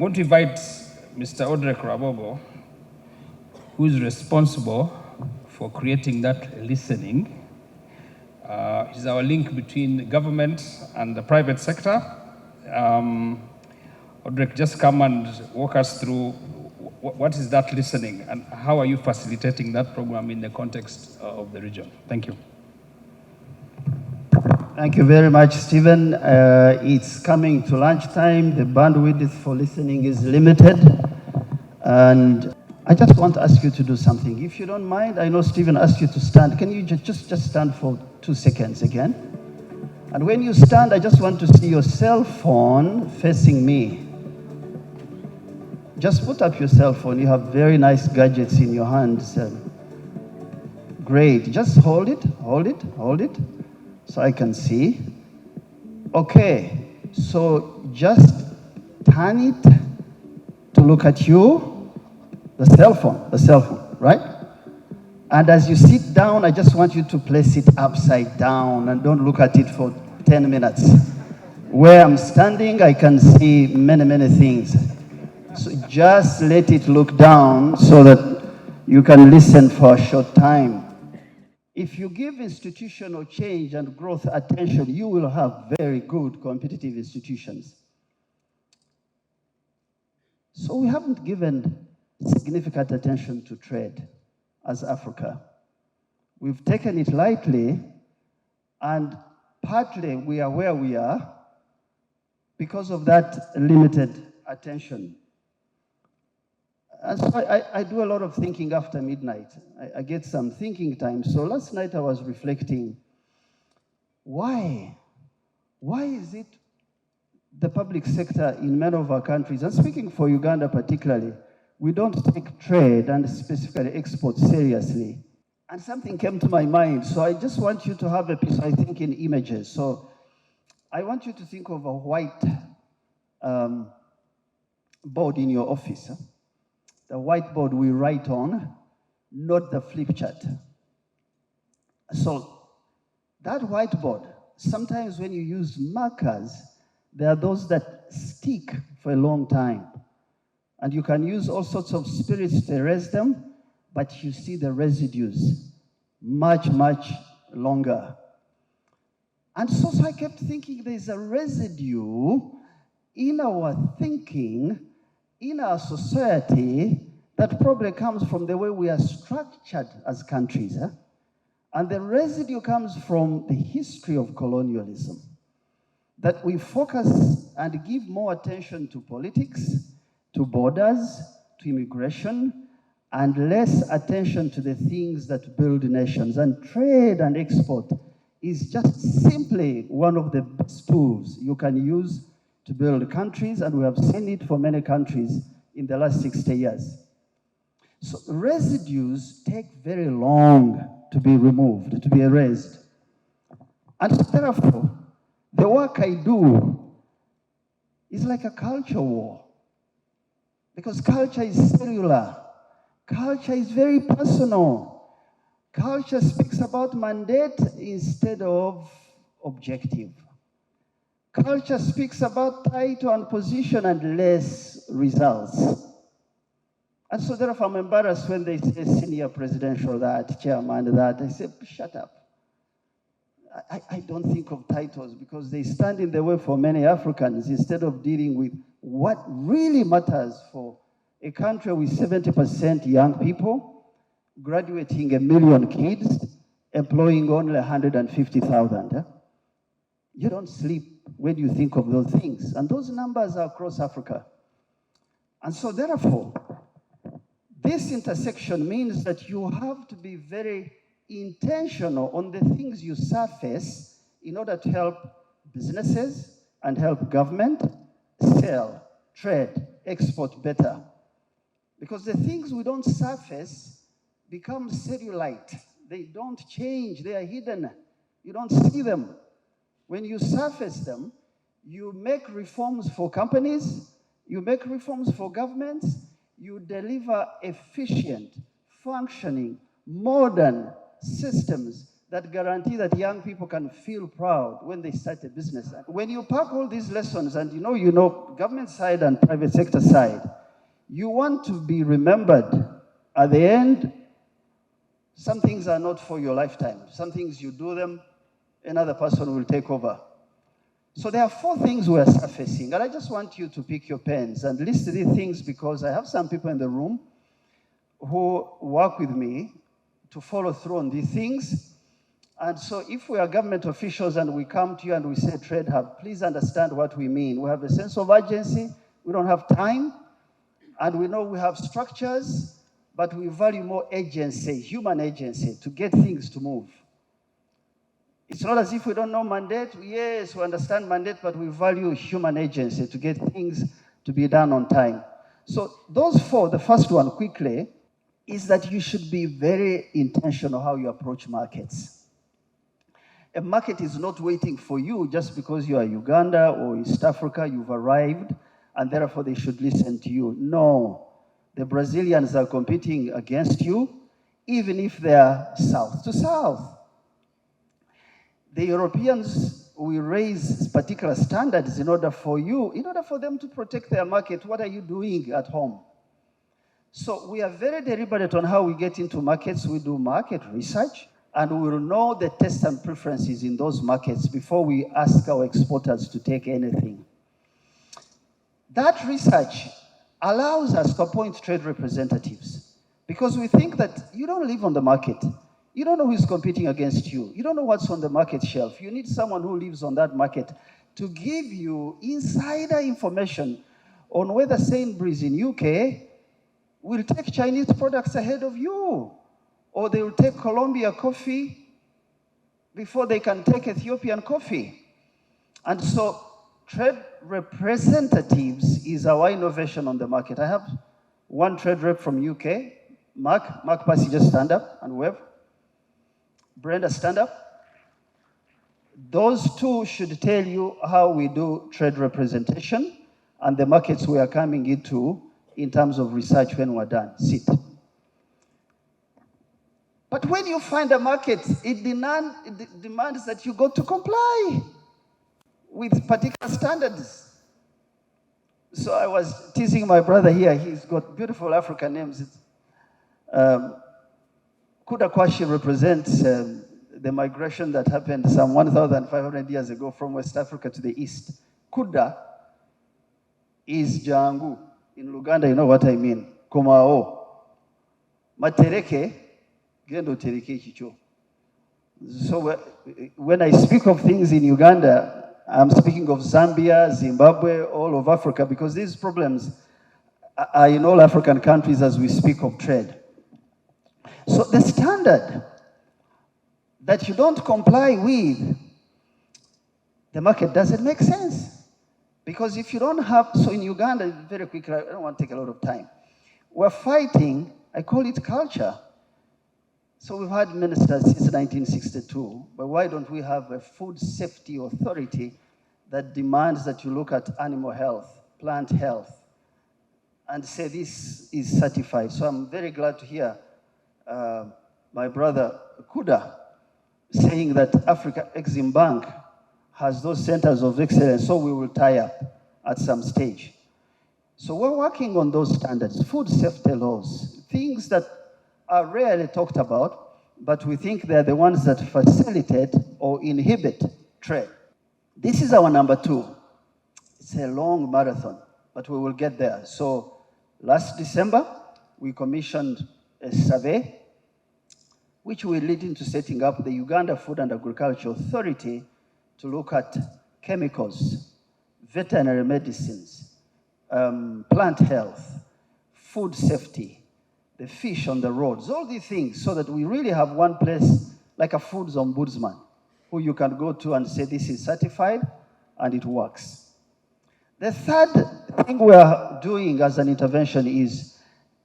going to invite Mr. Audrey Rabogo, who is responsible for creating that listening. Is our link between government and the private sector. Audrey, just come and walk us through what is that listening and how are you facilitating that program in the context of the region? Thank you. Thank you very much, Stephen. It's coming to lunchtime. The bandwidth for listening is limited. And I just want to ask you to do something. If you don't mind, I know Stephen asked you to stand. Can you just stand for 2 seconds again? And when you stand, I just want to see your cell phone facing me. Just put up your cell phone. You have very nice gadgets in your hands. Great. Just hold it, so I can see. Okay. So just turn it to look at you. The cell phone, right? And as you sit down, I just want you to place it upside down and don't look at it for 10 minutes. Where I'm standing, I can see many, many things. So just let it look down so that you can listen for a short time. If you give institutional change and growth attention, you will have very good competitive institutions. So we haven't given significant attention to trade as Africa. We've taken it lightly, and partly we are where we are because of that limited attention. And so I do a lot of thinking after midnight. I get some thinking time. So last night I was reflecting, why is it the public sector in many of our countries, and speaking for Uganda particularly, we don't take trade and specifically export seriously? And something came to my mind, so I just want you to have a piece, I think, in images. So I want you to think of a white board in your office. The whiteboard we write on, not the flip chart. So that whiteboard, sometimes when you use markers, there are those that stick for a long time. And you can use all sorts of spirits to erase them, but you see the residues much, much longer. And so I kept thinking there's a residue in our thinking, in our society, that probably comes from the way we are structured as countries. And the residue comes from the history of colonialism. That we focus and give more attention to politics, to borders, to immigration, and less attention to the things that build nations. And trade and export is just simply one of the best tools you can use to build countries, and we have seen it for many countries in the last 60 years. So residues take very long to be removed, to be erased. And therefore, the work I do is like a culture war, because culture is cellular. Culture is very personal. Culture speaks about mandate instead of objective. Culture speaks about title and position and less results. And so therefore I'm embarrassed when they say senior presidential that, chairman that. I say, shut up. I don't think of titles because they stand in the way for many Africans instead of dealing with what really matters for a country with 70% young people, graduating 1 million kids, employing only 150,000. You don't sleep when you think of those things. And those numbers are across Africa. And so therefore, this intersection means that you have to be very intentional on the things you surface in order to help businesses and help government sell, trade, export better. Because the things we don't surface become cellulite. They don't change, they are hidden. You don't see them. When you surface them, you make reforms for companies, you make reforms for governments, you deliver efficient, functioning, modern systems that guarantee that young people can feel proud when they start a business. When you pack all these lessons, and you know, government side and private sector side, you want to be remembered at the end. Some things are not for your lifetime. Some things you do them, another person will take over. So there are 4 things we are surfacing, and I just want you to pick your pens and list these things, because I have some people in the room who work with me to follow through on these things. And so if we are government officials and we come to you and we say Trade Hub, please understand what we mean. We have a sense of urgency, we don't have time, and we know we have structures, but we value more agency, human agency, to get things to move. It's not as if we don't know mandate. Yes, we understand mandate, but we value human agency to get things to be done on time. So those 4, the first one quickly, is that you should be very intentional how you approach markets. A market is not waiting for you just because you are Uganda or East Africa, you've arrived, and therefore they should listen to you. No, the Brazilians are competing against you, even if they are south to south. The Europeans will raise particular standards in order for them to protect their market. What are you doing at home? So we are very deliberate on how we get into markets. We do market research, and we will know the tastes and preferences in those markets before we ask our exporters to take anything. That research allows us to appoint trade representatives, because we think that you don't live on the market. You don't know who's competing against you. You don't know what's on the market shelf. You need someone who lives on that market to give you insider information on whether Sainsbury's in UK will take Chinese products ahead of you, or they will take Colombia coffee before they can take Ethiopian coffee. And so trade representatives is our innovation on the market. I have one trade rep from UK, Mark Passy, just stand up and wave. Brenda, stand up. Those 2 should tell you how we do trade representation and the markets we are coming into in terms of research when we're done. Sit. But when you find a market, it demands that you go to comply with particular standards. So I was teasing my brother here. He's got beautiful African names. Kuda Kwashi represents the migration that happened some 1,500 years ago from West Africa to the east. Kuda is Jangu. In Luganda, you know what I mean. Komao. Matereke, gendo tereke chicho. So when I speak of things in Uganda, I'm speaking of Zambia, Zimbabwe, all of Africa, because these problems are in all African countries as we speak of trade. So the standard that you don't comply with, the market doesn't make sense. Because if you don't have, so in Uganda, very quickly, I don't want to take a lot of time. We're fighting, I call it culture. So we've had ministers since 1962, but why don't we have a food safety authority that demands that you look at animal health, plant health, and say this is certified? So I'm very glad to hear my brother Kuda saying that Africa Exim Bank has those centers of excellence, so we will tie up at some stage. So we're working on those standards, food safety laws, things that are rarely talked about, but we think they're the ones that facilitate or inhibit trade. This is our number 2. It's a long marathon, but we will get there. So last December, we commissioned a survey, which will lead into setting up the Uganda Food and Agriculture Authority to look at chemicals, veterinary medicines, plant health, food safety, the fish on the roads, all these things, so that we really have one place like a foods ombudsman who you can go to and say this is certified and it works. The third thing we are doing as an intervention is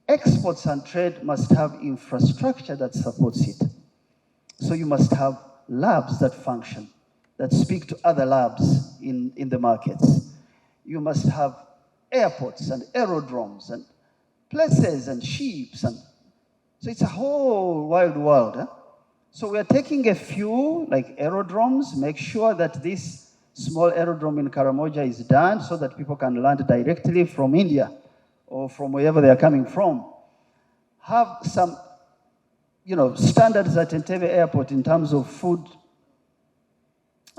exports and trade must have infrastructure that supports it. So you must have labs that function, that speak to other labs in the markets. You must have airports and aerodromes and places and ships. And so it's a whole wild world. So we are taking a few, like aerodromes, make sure that this small aerodrome in Karamoja is done so that people can land directly from India or from wherever they are coming from. Have some, standards at Entebbe Airport in terms of food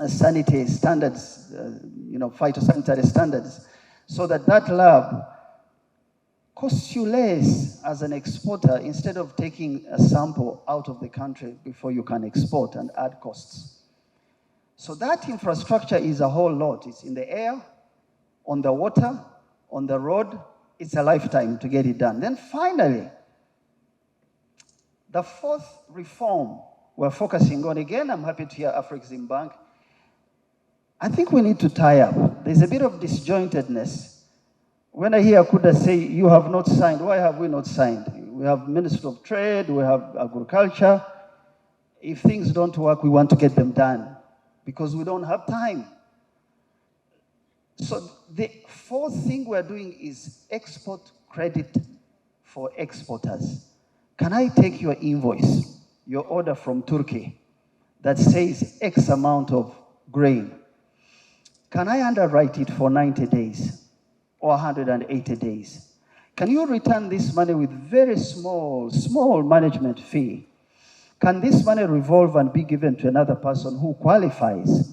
sanitary standards, phytosanitary standards, so that lab costs you less as an exporter instead of taking a sample out of the country before you can export and add costs. So that infrastructure is a whole lot. It's in the air, on the water, on the road. It's a lifetime to get it done. Then finally, the fourth reform we're focusing on, again, I'm happy to hear Afreximbank. I think we need to tie up. There's a bit of disjointedness. When I hear Kuda say, you have not signed, why have we not signed? We have Ministry of Trade, we have Agriculture. If things don't work, we want to get them done because we don't have time. So the fourth thing we're doing is export credit for exporters. Can I take your invoice, your order from Turkey that says X amount of grain? Can I underwrite it for 90 days or 180 days? Can you return this money with very small management fee? Can this money revolve and be given to another person who qualifies?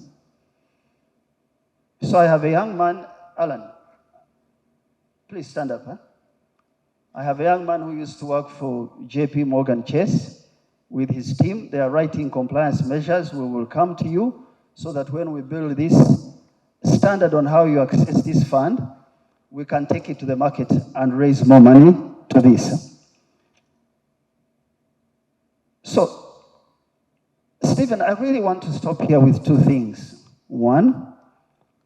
So I have a young man, Alan, please stand up. Huh? I have a young man who used to work for JP Morgan Chase with his team. They are writing compliance measures. We will come to you so that when we build this standard on how you access this fund, we can take it to the market and raise more money to this. So, Stephen, I really want to stop here with two things. One,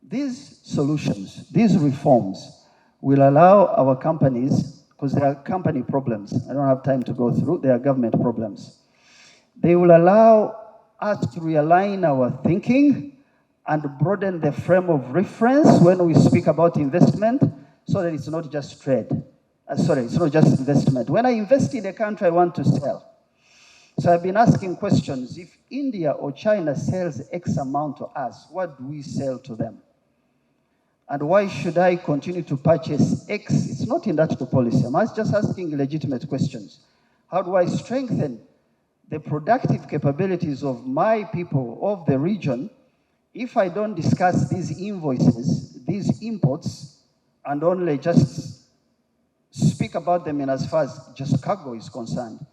these solutions, these reforms will allow our companies, because there are company problems, I don't have time to go through, they are government problems. They will allow us to realign our thinking and broaden the frame of reference when we speak about investment so that it's not just trade. It's not just investment. When I invest in a country, I want to sell. So I've been asking questions. If India or China sells X amount to us, what do we sell to them? And why should I continue to purchase X? It's not industrial policy. I'm just asking legitimate questions. How do I strengthen the productive capabilities of my people of the region if I don't discuss these invoices, these imports, and only just speak about them in as far as just cargo is concerned?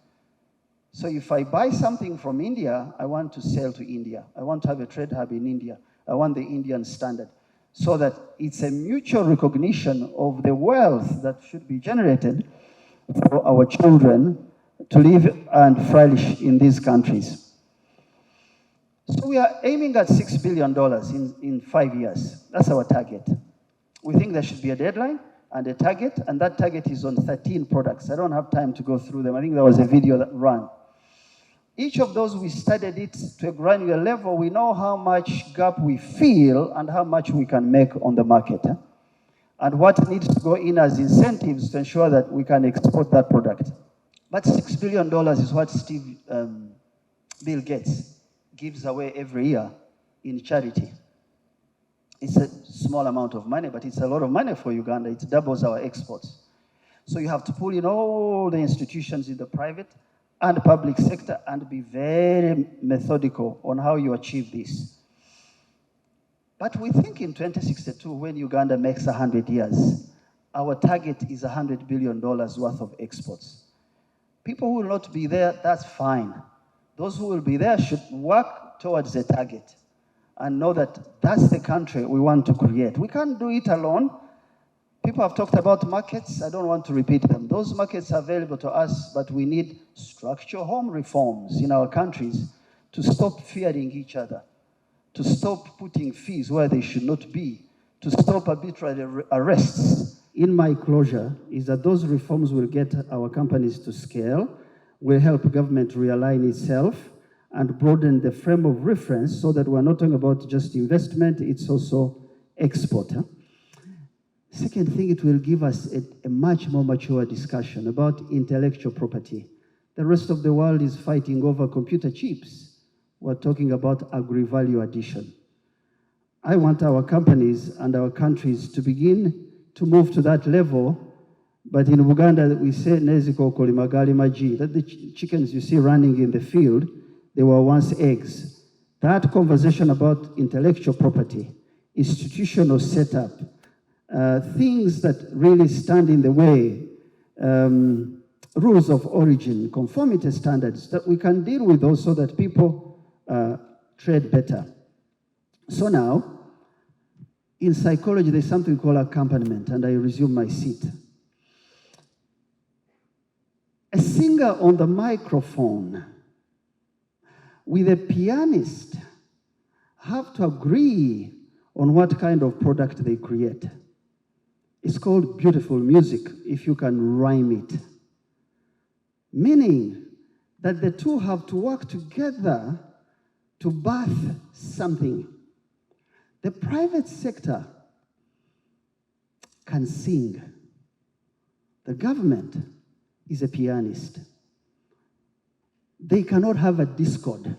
So if I buy something from India, I want to sell to India. I want to have a trade hub in India. I want the Indian standard, so that it's a mutual recognition of the wealth that should be generated for our children to live and flourish in these countries. So we are aiming at $6 billion in 5 years. That's our target. We think there should be a deadline and a target, and that target is on 13 products. I don't have time to go through them. I think there was a video that ran. Each of those, we studied it to a granular level. We know how much gap we feel and how much we can make on the market. And what needs to go in as incentives to ensure that we can export that product. But $6 billion is what Bill Gates gives away every year in charity. It's a small amount of money, but it's a lot of money for Uganda. It doubles our exports. So you have to pull in all the institutions in the private and public sector and be very methodical on how you achieve this. But we think in 2062, when Uganda makes 100 years, our target is $100 billion worth of exports. People who will not be there, that's fine. Those who will be there should work towards the target and know that that's the country we want to create. We can't do it alone. People have talked about markets. I don't want to repeat them. Those markets are available to us, but we need structural home reforms in our countries to stop fearing each other, to stop putting fees where they should not be, to stop arbitrary arrests. In my closure is that those reforms will get our companies to scale, will help government realign itself, and broaden the frame of reference so that we're not talking about just investment, it's also export. Second thing, it will give us a much more mature discussion about intellectual property, The rest of the world is fighting over computer chips. We're talking about agri-value addition. I want our companies and our countries to begin to move to that level, but in Uganda we say neziko kolimagali maji, that the chickens you see running in the field, they were once eggs. That conversation about intellectual property, institutional setup, things that really stand in the way, rules of origin, conformity standards that we can deal with those so that people trade better. So now, in psychology, there's something called accompaniment, and I resume my seat. A singer on the microphone with a pianist have to agree on what kind of product they create. It's called beautiful music, if you can rhyme it. Meaning that the two have to work together to birth something. The private sector can sing. The government is a pianist. They cannot have a discord.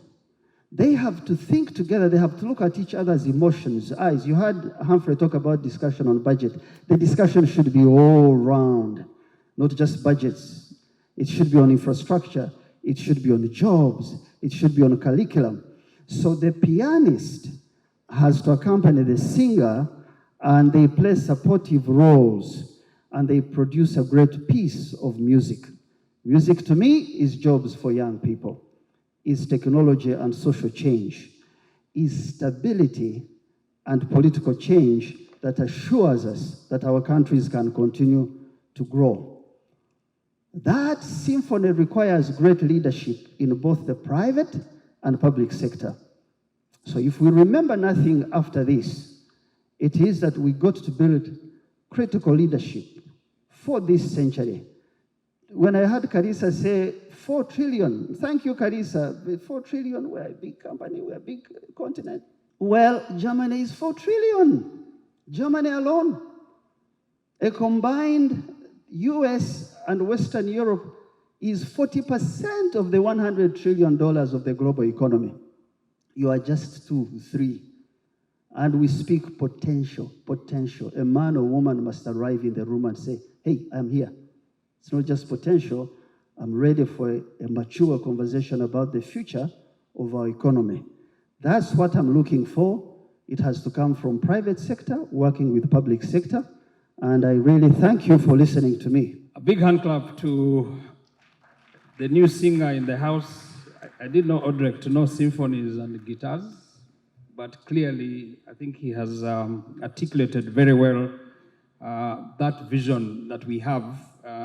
They have to think together. They have to look at each other's emotions, eyes. You heard Humphrey talk about discussion on budget. The discussion should be all round, not just budgets. It should be on infrastructure. It should be on jobs. It should be on curriculum. So the pianist has to accompany the singer, and they play supportive roles, and they produce a great piece of music. Music to me is jobs for young people, is technology and social change, is stability and political change that assures us that our countries can continue to grow. That symphony requires great leadership in both the private and public sector. So if we remember nothing after this, it is that we got to build critical leadership for this century. When I heard Karisa say 4 trillion, thank you, Karisa, 4 trillion, we're a big company, we're a big continent. Well, Germany is 4 trillion. Germany alone. A combined US and Western Europe is 40% of the $100 trillion of the global economy. You are just 2, 3. And we speak potential, potential. A man or woman must arrive in the room and say, hey, I'm here. It's not just potential. I'm ready for a mature conversation about the future of our economy. That's what I'm looking for. It has to come from private sector, working with public sector. And I really thank you for listening to me. A big hand clap to the new singer in the house. I did know Odrek to know symphonies and guitars, but clearly I think he has articulated very well that vision that we have.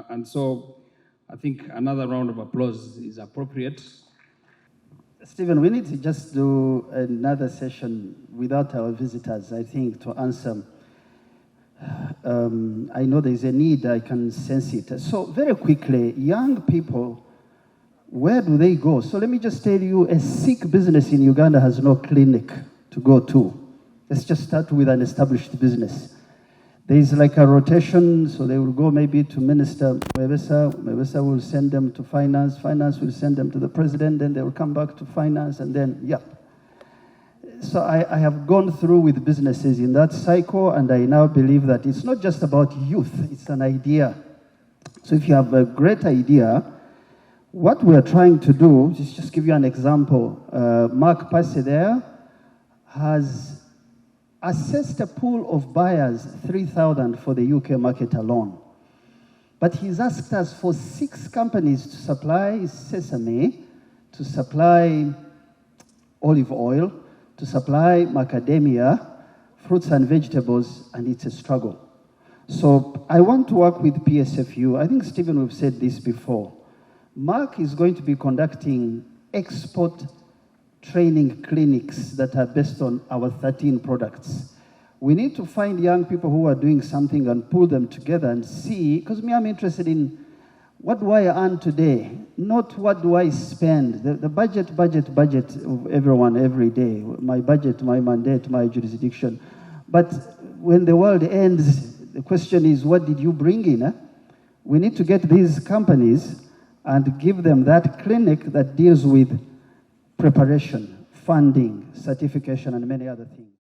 And so I think another round of applause is appropriate. Stephen, we need to just do another session without our visitors, I think, to answer. I know there's a need, I can sense it. So very quickly, young people, where do they go? So let me just tell you, a sick business in Uganda has no clinic to go to. Let's just start with an established business. There is like a rotation, so they will go maybe to Minister Mwebesa. Mwebesa will send them to finance. Finance will send them to the president. Then they will come back to finance, and then, yeah. So I have gone through with businesses in that cycle, and I now believe that it's not just about youth, it's an idea. So if you have a great idea, what we're trying to do, just give you an example. Mark Passy there has assessed a pool of buyers, 3,000 for the UK market alone. But he's asked us for 6 companies to supply sesame, to supply olive oil, to supply macadamia, fruits and vegetables, and it's a struggle. So I want to work with PSFU. I think, Stephen, we've said this before. Mark is going to be conducting export training clinics that are based on our 13 products. We need to find young people who are doing something and pull them together and see, because me, I'm interested in what do I earn today, not what do I spend. The budget of everyone every day, my budget, my mandate, my jurisdiction. But when the world ends, the question is, what did you bring in? We need to get these companies and give them that clinic that deals with preparation, funding, certification, and many other things.